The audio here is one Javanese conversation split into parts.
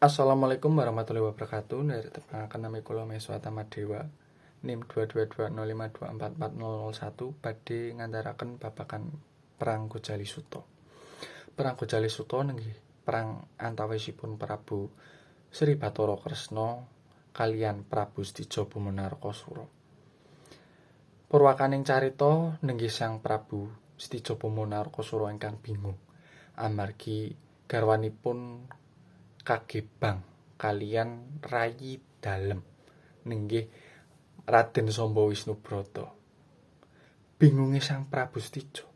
Assalamualaikum warahmatullahi wabarakatuh. Dari tepangaken nami kula Meswata Madewa. NIM 22205544001 badhe ngandharaken babagan Perang Gojali Suta. Perang Gojali Suta nenggih perang antawisipun Prabu Sri Bathara Kresna kaliyan Prabu Stija Bumanarkasura. Purwakaning carita nenggih Sang Prabu Stija Bumanarkasura ingkang bingung amargi garwanipun kagebang kaliyan rayi dalem ninggih Raden Sambhawisnubrata. Bingunge Sang Prabu Stija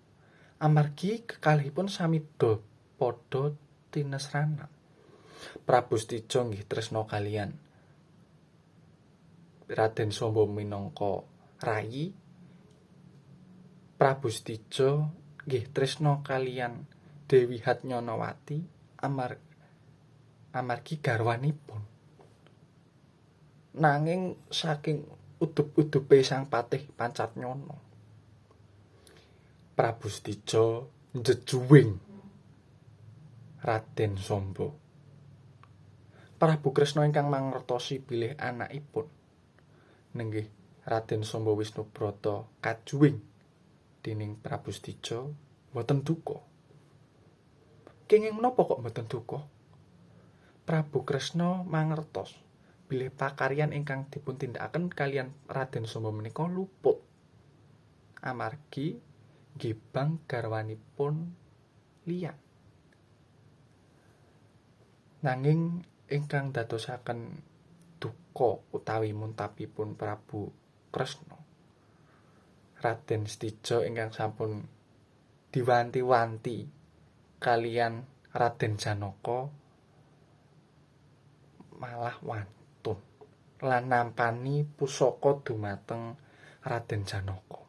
amargi kekalihipun samida padha tinesranan. Prabu Stija nggih tresna kaliyan Raden Samba minangka rayi. Prabu Stija nggih tresna kaliyan Dewi Hatnyanawati amargi garwanipun. Nanging saking udub-udupe Sang Patih Pancatnyana, Prabu Stija njejuwing Raden Samba. Prabu Kresna ingkang mangertosi bilih anakipun nenggih Raden Sambhawisnubrata kajuwing dening Prabu Stija boten duka. Kenging menapa kok boten duka? Prabu Kresna mangertos bilih pakaryan ingkang dipuntindakaken kaliyan Raden Samba menika luput amargi nggibang garwanipun liyan. Nanging ingkang dadosaken duka utawi muntapipun Prabu Kresna, Raden Stija ingkang sampun diwanti-wanti kaliyan Raden Janaka malah wantun lan nampani pusaka dumateng Raden Janaka.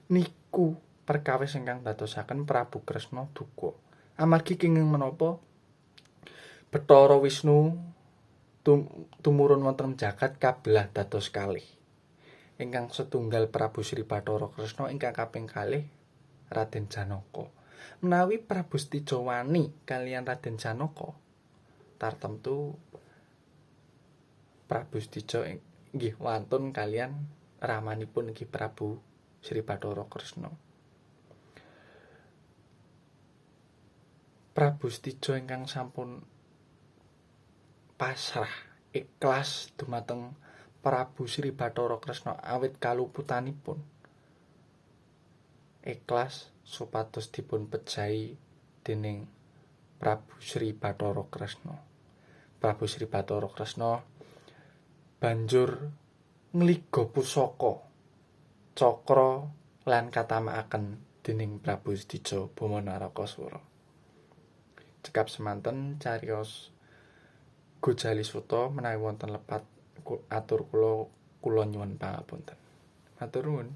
Niku perkawis ingkang dadosaken Prabu Kresna duka. Amargi kenging menapa Bathara Wisnu tumurun wonten jagat kabelah dados kalih. Ingkang setunggal Prabu Sri Bathara Kresna, ingkang kaping kalih Raden Janaka. Menawi Prabu Stija wani kaliyan Raden Janaka, tartemtu Prabu Stija inggih wantun kaliyan ramanipun inggih Prabu Sri Bathara Kresna. Prabu Stija ingkang sampun pasrah ikhlas dumateng Prabu Sri Bathara Kresna awit kaluputanipun. Ikhlas supados dipun pejahi dening Prabu Sri Bathara Kresna. Prabu Sri Bathara Kresna banjur ngliga pusaka cakra lan katamakaken dening Prabu Stija Bumanarkasura. Cekap semanten cariyos Gojali Suta menawi wonten lepat atur kula nyuwun pangapunten. Matur nuwun.